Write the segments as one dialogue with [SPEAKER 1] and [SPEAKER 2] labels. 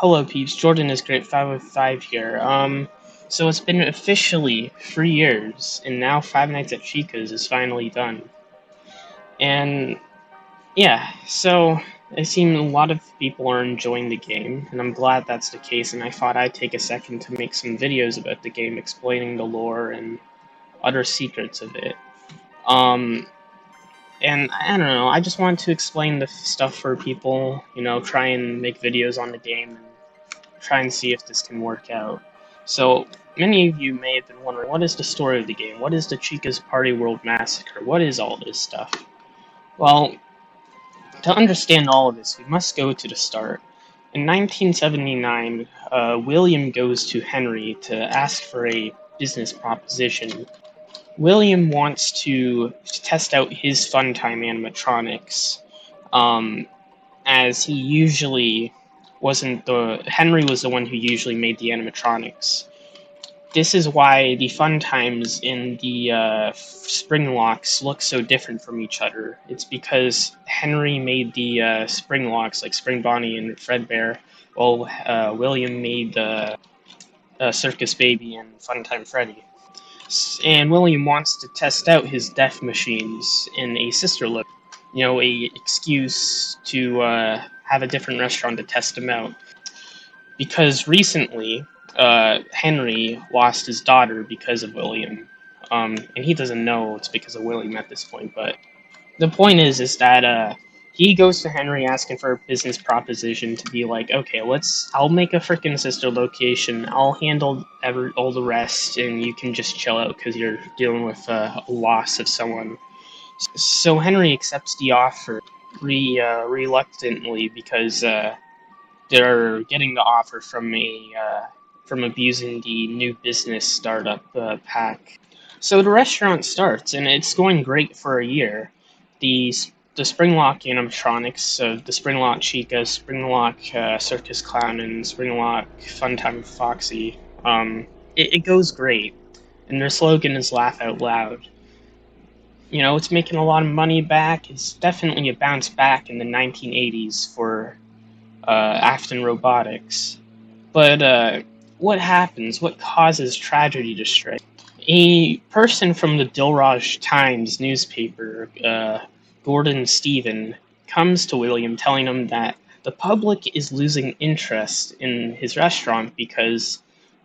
[SPEAKER 1] Hello peeps, Jordanisgreat 505 here. So it's been officially 3 years, and now Five Nights at Chicas is finally done. And yeah, so I seem a lot of people are enjoying the game, and I'm glad that's the case, and I thought I'd take a second to make some videos about the game explaining the lore and other secrets of it. And I don't know, I just wanted to explain the stuff for people, try and make videos on the game, and try and see if this can work out. So, many of you may have been wondering, what is the story of the game? What is the Chicas Party World Massacre? What is all this stuff? Well, to understand all of this, we must go to the start. In 1979, William goes to Henry to ask for a business proposition. William wants to test out his Funtime animatronics, as he usually Henry was the one who usually made the animatronics. This is why the Funtimes in the spring locks look so different from each other. It's because Henry made the spring locks, like Spring Bonnie and Fredbear, while William made the Circus Baby and Funtime Freddy. And William wants to test out his death machines in a sister look. A excuse to have a different restaurant to test them out. Because recently, Henry lost his daughter because of William. And he doesn't know it's because of William at this point, but the point is that he goes to Henry asking for a business proposition to be like, okay, I'll make a freaking sister location, I'll handle all the rest, and you can just chill out because you're dealing with a loss of someone. So Henry accepts the offer reluctantly because they're getting the offer from abusing the new business startup pack. So the restaurant starts, and it's going great for a year. The Springlock animatronics, the Springlock Chica, Springlock Circus Clown, and Springlock Funtime Foxy, it goes great, and their slogan is "Laugh Out Loud." It's making a lot of money back. It's definitely a bounce back in the 1980s for Afton Robotics. But what happens? What causes tragedy to strike? A person from the Dilraj Times newspaper, Gordon Stephen, comes to William telling him that the public is losing interest in his restaurant because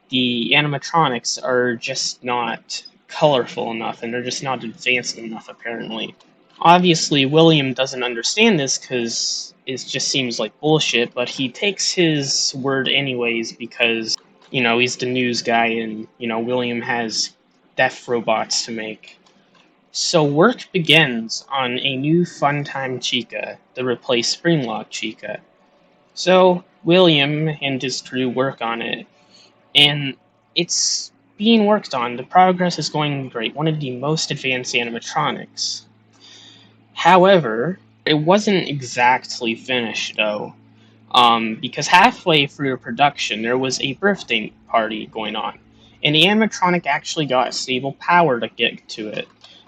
[SPEAKER 1] the animatronics are just not colorful enough, and they're just not advanced enough, apparently. Obviously, William doesn't understand this because it just seems like bullshit, but he takes his word anyways because, he's the news guy, and, William has deaf robots to make. So work begins on a new Funtime Chica to replace Springlock Chica. So William and his crew work on it, and it's being worked on. The progress is going great. One of the most advanced animatronics. However, it wasn't exactly finished, though, because halfway through the production, there was a birthday party going on, and the animatronic actually got stable power to get to it.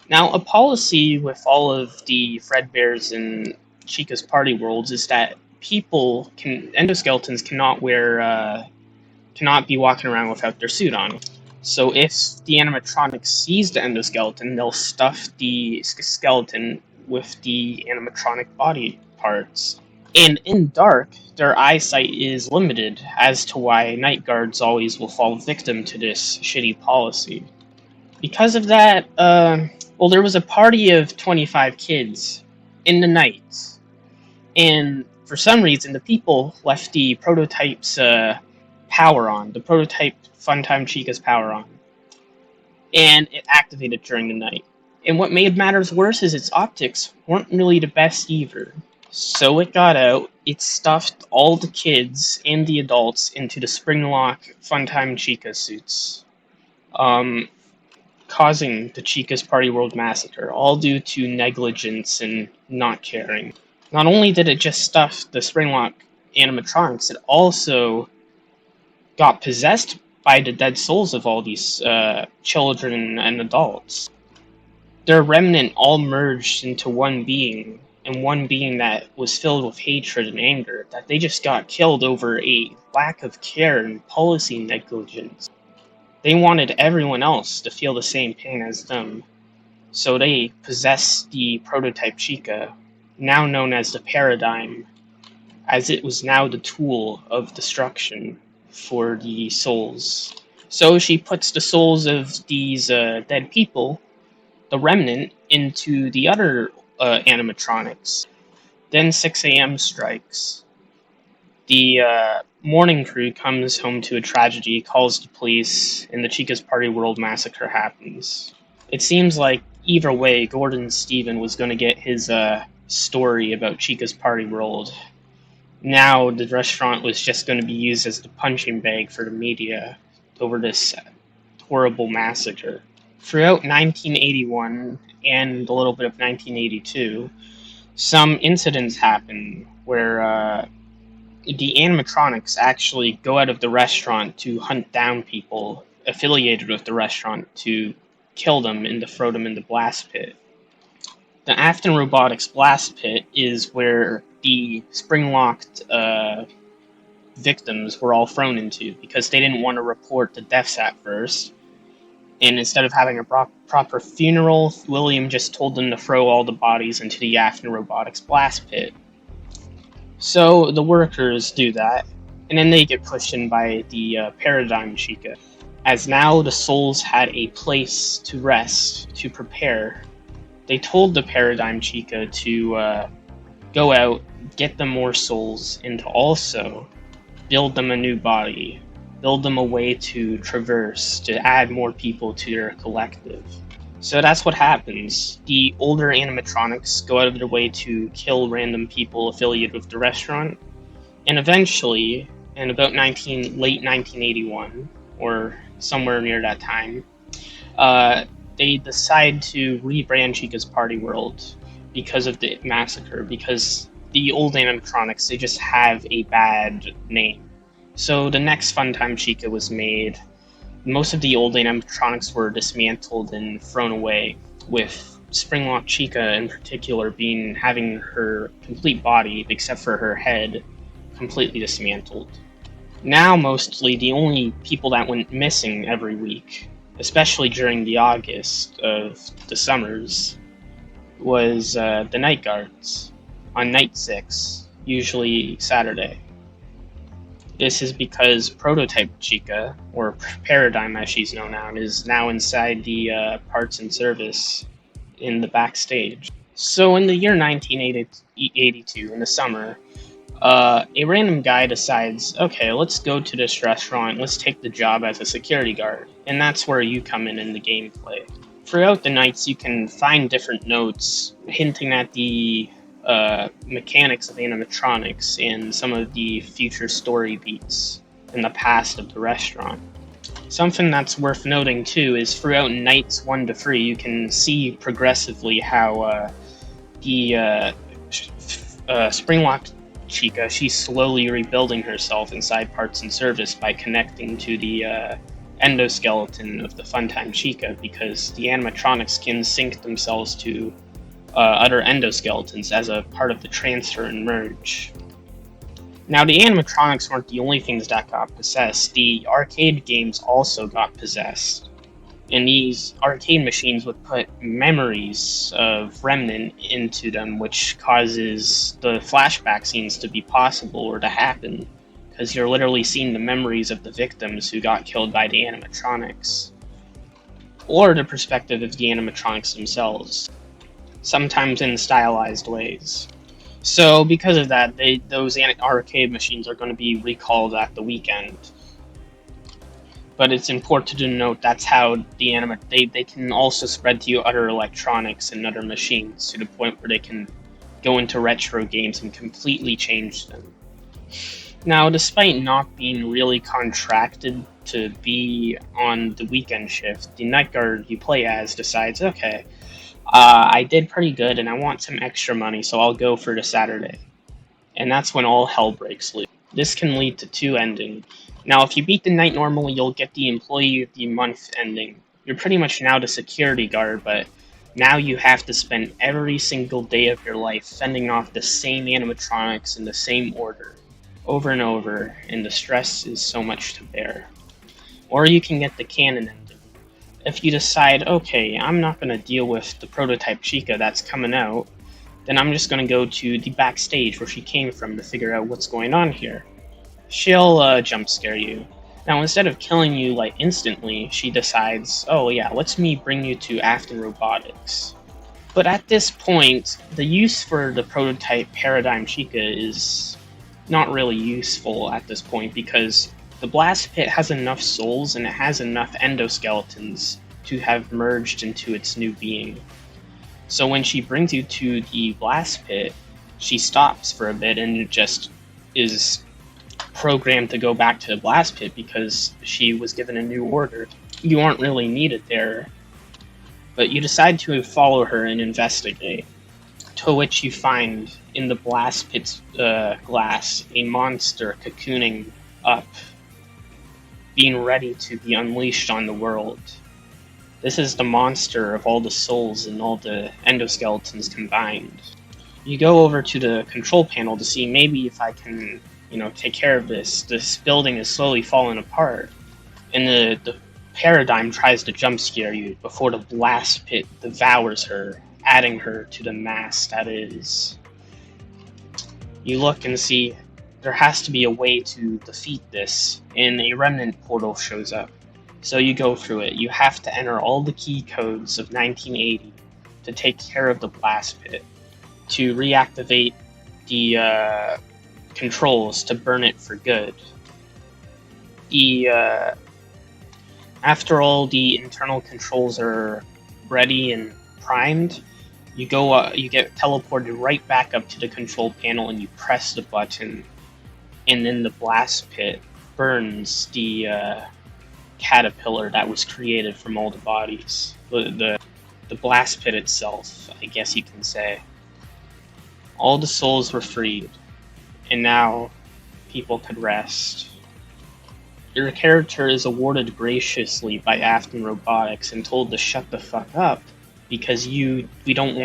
[SPEAKER 1] Now, a policy with all of the Fredbears and Chica's Party Worlds is that endoskeletons cannot be walking around without their suit on. So if the animatronic sees the endoskeleton, they'll stuff the skeleton with the animatronic body parts. And in dark, their eyesight is limited, as to why night guards always will fall victim to this shitty policy. Because of that, there was a party of 25 kids in the night, and for some reason, the people left the prototype's power on, the prototype Funtime Chica's power on, and it activated during the night. And what made matters worse is its optics weren't really the best either. So it got out, it stuffed all the kids and the adults into the Springlock Funtime Chica suits, causing the Chica's Party World Massacre, all due to negligence and not caring. Not only did it just stuff the Springlock animatronics, it also got possessed by the dead souls of all these children and adults. Their remnant all merged into one being, and one being that was filled with hatred and anger, that they just got killed over a lack of care and policy negligence. They wanted everyone else to feel the same pain as them, so they possessed the prototype Chica, now known as the Paradigm, as it was now the tool of destruction for the souls. So she puts the souls of these dead people, the remnant, into the other animatronics. Then 6 a.m. strikes. The morning crew comes home to a tragedy, calls the police, and the Chicas Party World massacre happens. It seems like either way, Gordon Stephen was going to get his story about Chicas Party World. Now the restaurant was just going to be used as the punching bag for the media over this horrible massacre. Throughout 1981 and a little bit of 1982, some incidents happen where the animatronics actually go out of the restaurant to hunt down people affiliated with the restaurant to kill them and to throw them in the blast pit. The Afton Robotics blast pit is where the spring-locked victims were all thrown into because they didn't want to report the deaths at first. And instead of having a proper funeral, William just told them to throw all the bodies into the Afton Robotics blast pit. So the workers do that, and then they get pushed in by the Paradigm Chica. As now the souls had a place to rest, to prepare, they told the Paradigm Chica to go out, get them more souls, and to also build them a new body, build them a way to traverse, to add more people to their collective. So that's what happens. The older animatronics go out of their way to kill random people affiliated with the restaurant, and eventually, in about late 1981, or somewhere near that time, they decide to rebrand Chica's Party World because of the massacre, because the old animatronics, they just have a bad name. So the next Funtime Chica was made. Most of the old animatronics were dismantled and thrown away, with Springlock Chica in particular having her complete body, except for her head, completely dismantled. Now, mostly, the only people that went missing every week, especially during the August of the summers, was the night guards on night 6, usually Saturday. This is because Prototype Chica, or Paradigm as she's known now, is now inside the parts and service in the backstage. So in the year 1982, in the summer, a random guy decides, okay, let's go to this restaurant, let's take the job as a security guard, and that's where you come in the gameplay. Throughout the nights, you can find different notes hinting at the mechanics of animatronics and some of the future story beats in the past of the restaurant. Something that's worth noting too is throughout nights 1 to 3, you can see progressively how the Springlock Chica, she's slowly rebuilding herself inside parts and service by connecting to the endoskeleton of the Funtime Chica, because the animatronics can sync themselves to other endoskeletons as a part of the transfer and merge. Now, the animatronics weren't the only things that got possessed. The arcade games also got possessed. And these arcade machines would put memories of Remnant into them, which causes the flashback scenes to be possible or to happen, because you're literally seeing the memories of the victims who got killed by the animatronics, or the perspective of the animatronics themselves, sometimes in stylized ways. So because of that, those arcade machines are going to be recalled at the weekend. But it's important to note that's how they can also spread to other electronics and other machines, to the point where they can go into retro games and completely change them. Now, despite not being really contracted to be on the weekend shift, the night guard you play as decides, okay, I did pretty good and I want some extra money, so I'll go for the Saturday. And that's when all hell breaks loose. This can lead to 2 endings. Now, if you beat the night normally, you'll get the Employee of the Month ending. You're pretty much now the security guard, but Now you have to spend every single day of your life fending off the same animatronics in the same order, over and over, and the stress is so much to bear. Or you can get the canon ending. If you decide, okay, I'm not going to deal with the prototype Chica that's coming out, then I'm just going to go to the backstage where she came from to figure out what's going on here. She'll jump scare you. Now, instead of killing you like instantly, she decides, oh yeah, let's me bring you to Afton Robotics. But at this point, the use for the prototype Paradigm Chica is not really useful at this point because the blast pit has enough souls and it has enough endoskeletons to have merged into its new being. So when she brings you to the blast pit, she stops for a bit and just is programmed to go back to the blast pit because she was given a new order. You aren't really needed there, but you decide to follow her and investigate, to which you find in the blast pit's glass a monster cocooning up, being ready to be unleashed on the world. This is the monster of all the souls and all the endoskeletons combined. You go over to the control panel to see maybe if I can, take care of this. This building is slowly falling apart. And the paradigm tries to jump scare you before the blast pit devours her, adding her to the mass that is. You look and see there has to be a way to defeat this, and a remnant portal shows up. So you go through it. You have to enter all the key codes of 1980 to take care of the blast pit, to reactivate the controls to burn it for good. After all the internal controls are ready and primed, you get teleported right back up to the control panel and you press the button, and then the blast pit burns the caterpillar that was created from all the bodies. The blast pit itself, I guess you can say. All the souls were freed, and now people could rest. Your character is awarded graciously by Afton Robotics and told to shut the fuck up because if you don't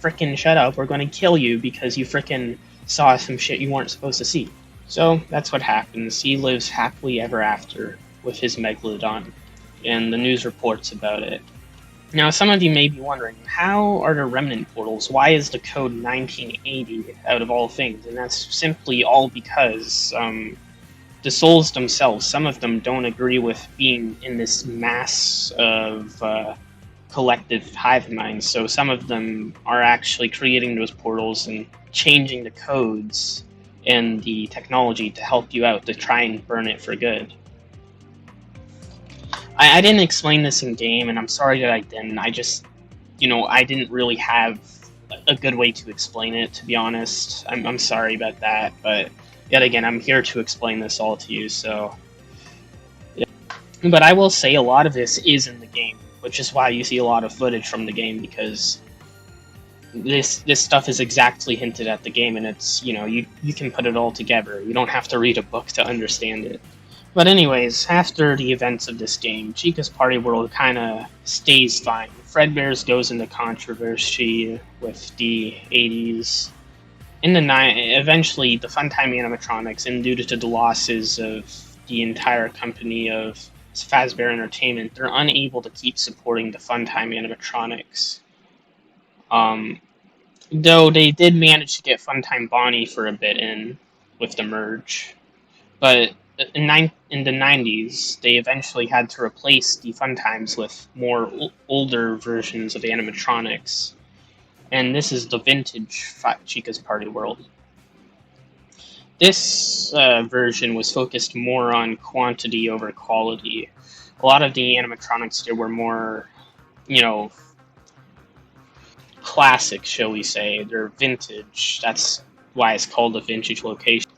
[SPEAKER 1] frickin' shut up, we're gonna kill you because you frickin' saw some shit you weren't supposed to see. So that's what happens. He lives happily ever after with his Megalodon, and the news reports about it. Now, some of you may be wondering, how are there remnant portals? Why is the code 1980 out of all things? And that's simply all because the souls themselves, some of them don't agree with being in this mass of collective hive minds, so some of them are actually creating those portals and changing the codes and the technology to help you out to try and burn it for good. I didn't explain this in game, and I'm sorry that I didn't. I just, I didn't really have a good way to explain it, to be honest. I'm sorry about that, but yet again, I'm here to explain this all to you, so. Yeah. But I will say a lot of this is in the game, which is why you see a lot of footage from the game, because this stuff is exactly hinted at the game, and it's, you can put it all together. You don't have to read a book to understand it. But anyways, after the events of this game, Chica's Party World kind of stays fine. Fredbear's goes into controversy with the 80s. Eventually, the Funtime animatronics, and due to the losses of the entire company of Fazbear Entertainment, they're unable to keep supporting the Funtime animatronics. Though they did manage to get Funtime Bonnie for a bit in with the merge. But in the 90s, they eventually had to replace the Funtimes with more older versions of the animatronics. And this is the vintage Chica's Party World. This version was focused more on quantity over quality. A lot of the animatronics there were more, classic, shall we say. They're vintage. That's why it's called a vintage location.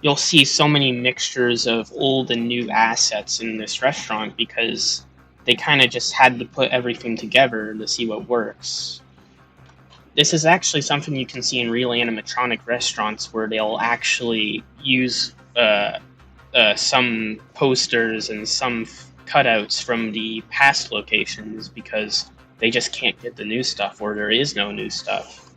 [SPEAKER 1] You'll see so many mixtures of old and new assets in this restaurant because they kind of just had to put everything together to see what works. This is actually something you can see in real animatronic restaurants where they'll actually use some posters and some cutouts from the past locations because They just can't get the new stuff, or there is no new stuff.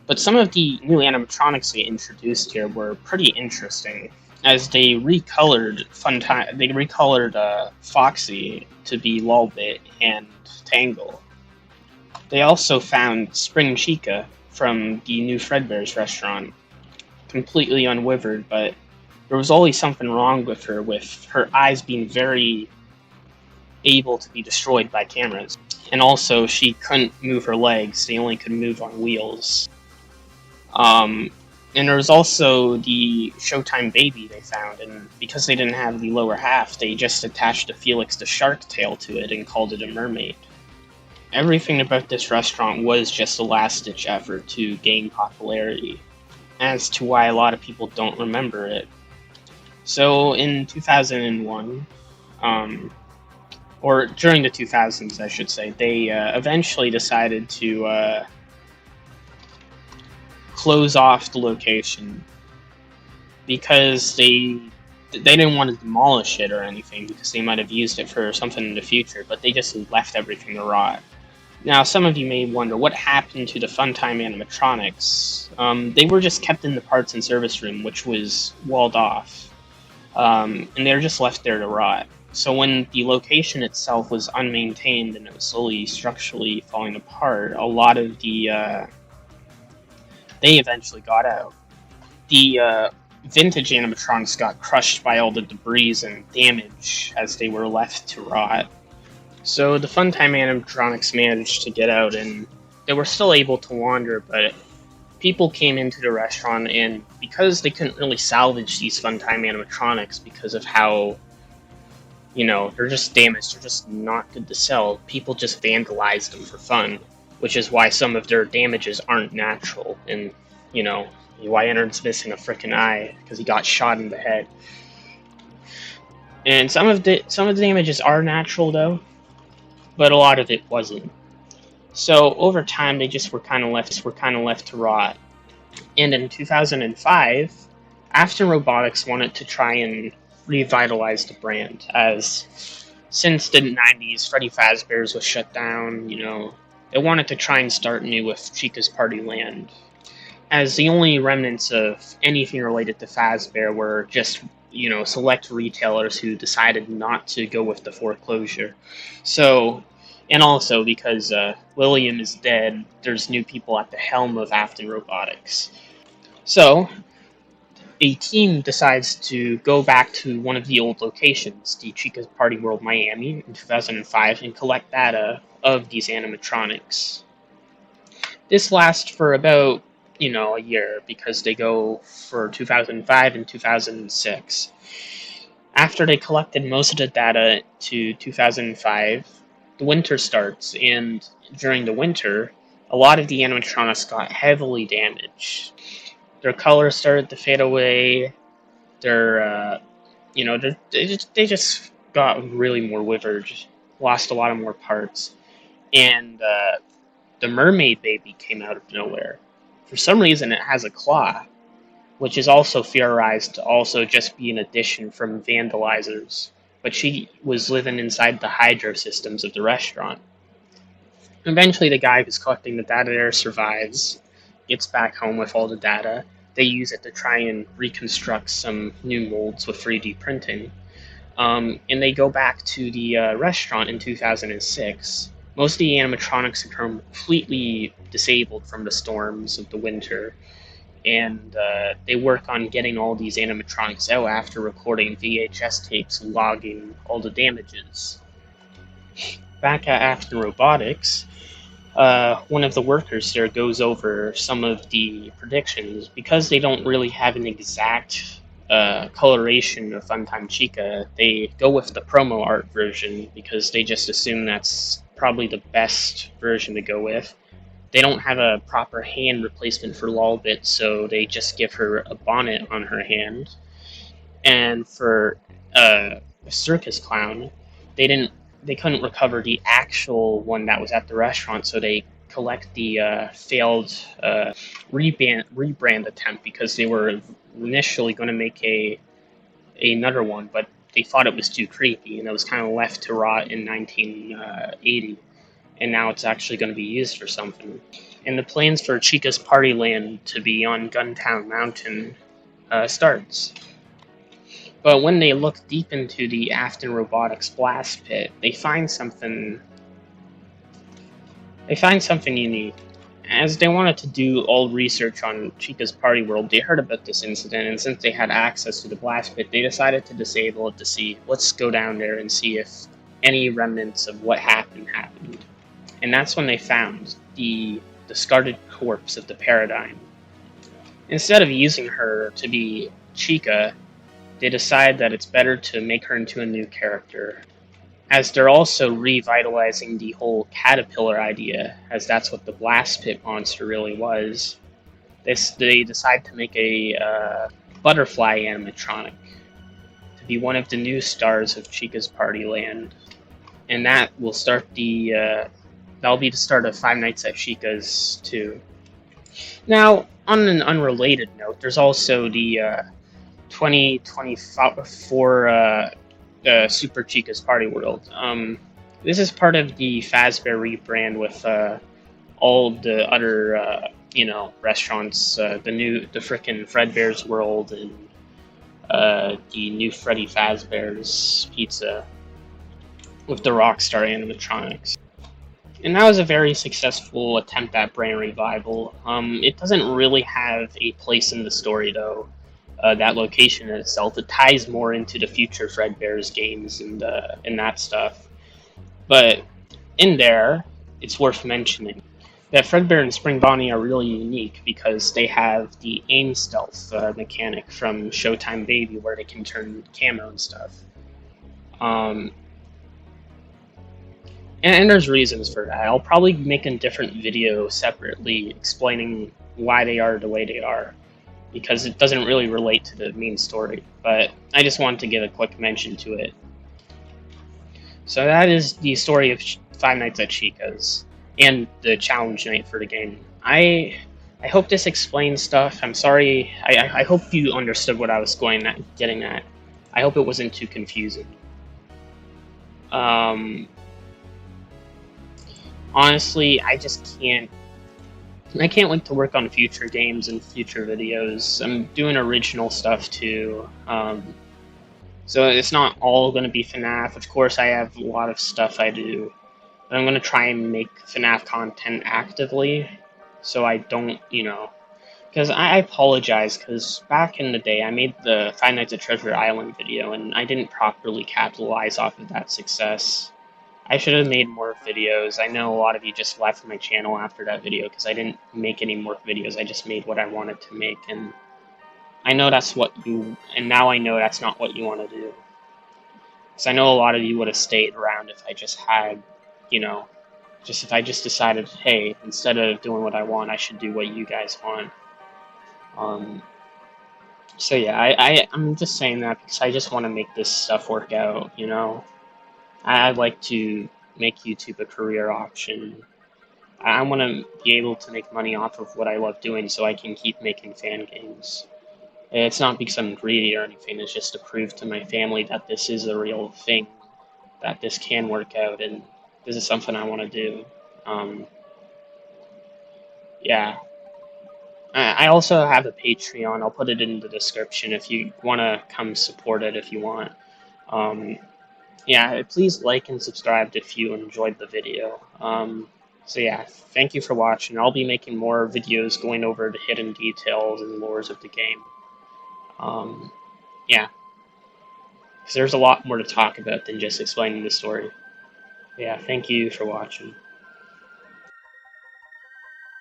[SPEAKER 1] But some of the new animatronics they introduced here were pretty interesting, as they recolored Foxy to be Lolbit and Tangle. They also found Spring Chica from the new Fredbear's restaurant, completely unwithered, but there was always something wrong with her eyes being very able to be destroyed by cameras. And also, she couldn't move her legs, they only could move on wheels. And there was also the Showtime baby they found, and because they didn't have the lower half, they just attached a Felix the Shark tail to it and called it a mermaid. Everything about this restaurant was just a last-ditch effort to gain popularity, as to why a lot of people don't remember it. So in 2001, or during the 2000s, I should say, they eventually decided to close off the location because they didn't want to demolish it or anything, because they might have used it for something in the future, but they just left everything to rot. Now, some of you may wonder what happened to the Funtime animatronics. They were just kept in the parts and service room, which was walled off, and they were just left there to rot. So when the location itself was unmaintained and it was slowly structurally falling apart, a lot of the they eventually got out. The vintage animatronics got crushed by all the debris and damage as they were left to rot. So the Funtime animatronics managed to get out, and they were still able to wander, but people came into the restaurant, and because they couldn't really salvage these Funtime animatronics because of how, they're just damaged, they're just not good to sell, people just vandalized them for fun, which is why some of their damages aren't natural, and, why Ennard's missing a frickin' eye, because he got shot in the head. And some of the damages are natural, though, but a lot of it wasn't. So over time, they just were kind of left to rot. And in 2005, Afton Robotics wanted to try and revitalize the brand, as since the 90s, Freddy Fazbear's was shut down. They wanted to try and start new with Chica's Party Land, as the only remnants of anything related to Fazbear were just select retailers who decided not to go with the foreclosure. So, and also because William is dead, there's new people at the helm of Afton Robotics. So, a team decides to go back to one of the old locations, the Chicas Party World Miami, in 2005, and collect data of these animatronics. This lasts for about a year, because they go for 2005 and 2006. After they collected most of the data to 2005, the winter starts, and during the winter, a lot of the animatronics got heavily damaged. Their colors started to fade away. They just got really more withered, lost a lot of more parts, and the mermaid baby came out of nowhere. For some reason, it has a claw, which is also theorized to also just be an addition from vandalizers, but she was living inside the hydro systems of the restaurant. Eventually, the guy who's collecting the data there survives, gets back home with all the data. They use it to try and reconstruct some new molds with 3D printing. And they go back to the restaurant in 2006. Most of the animatronics are completely disabled from the storms of the winter, and they work on getting all these animatronics out after recording VHS tapes logging all the damages. Back at Afton Robotics, one of the workers there goes over some of the predictions. Because they don't really have an exact coloration of Funtime Chica, they go with the promo art version because they just assume that's probably the best version to go with. They don't have a proper hand replacement for Lolbit, so they just give her a bonnet on her hand. And for a circus clown, they couldn't recover the actual one that was at the restaurant, so they collect the failed rebrand attempt, because they were initially going to make another one, but they thought it was too creepy, and it was kind of left to rot in 1980. and now it's actually going to be used for something. And the plans for Chica's Party Land to be on Guntown Mountain starts. But when they look deep into the Afton Robotics blast pit, they find something. They find something unique. As they wanted to do all research on Chica's Party World, they heard about this incident, and since they had access to the blast pit, they decided to disable it to see. Let's go down there and see if any remnants of what happened. And that's when they found the discarded corpse of the Paradigm. Instead of using her to be Chica, they decide that it's better to make her into a new character, as they're also revitalizing the whole caterpillar idea, as that's what the blast pit monster really was. They decide to make a butterfly animatronic to be one of the new stars of Chica's Party Land, and that will start that'll be the start of Five Nights at Chica's too. Now, on an unrelated note, there's also the 2024 Super Chicas Party World. This is part of the Fazbear rebrand with all the other restaurants, the frickin' Fredbear's World and the new Freddy Fazbear's Pizza with the Rockstar animatronics. And that was a very successful attempt at brand revival. It doesn't really have a place in the story though. That location in itself, it ties more into the future Fredbear's games and that stuff. But in there, it's worth mentioning that Fredbear and Spring Bonnie are really unique because they have the aim stealth mechanic from Showtime Baby, where they can turn camo and stuff. And there's reasons for that. I'll probably make a different video separately explaining why they are the way they are, because it doesn't really relate to the main story, but I just wanted to give a quick mention to it. So that is the story of Five Nights at Chica's, and the challenge night for the game. I hope this explains stuff. I'm sorry, I hope you understood what I was getting at. I hope it wasn't too confusing. Honestly, I can't wait to work on future games and future videos. I'm doing original stuff too. So it's not all going to be FNAF. Of course, I have a lot of stuff I do. But I'm going to try and make FNAF content actively, so I don't, because I apologize, because back in the day, I made the Five Nights at Treasure Island video, and I didn't properly capitalize off of that success. I should have made more videos. I know a lot of you just left my channel after that video because I didn't make any more videos. I just made what I wanted to make, and I know now I know that's not what you want to do. Because I know a lot of you would have stayed around if I just had, if I just decided, hey, instead of doing what I want, I should do what you guys want. So yeah, I'm just saying that because I just want to make this stuff work out, I'd like to make YouTube a career option. I want to be able to make money off of what I love doing so I can keep making fan games. It's not because I'm greedy or anything, it's just to prove to my family that this is a real thing, that this can work out, and this is something I want to do. Yeah. I also have a Patreon. I'll put it in the description if you want to come support it if you want. Yeah, please like and subscribe if you enjoyed the video. So yeah, thank you for watching. I'll be making more videos going over the hidden details and lores of the game. Yeah, because there's a lot more to talk about than just explaining the story. Yeah, thank you for watching.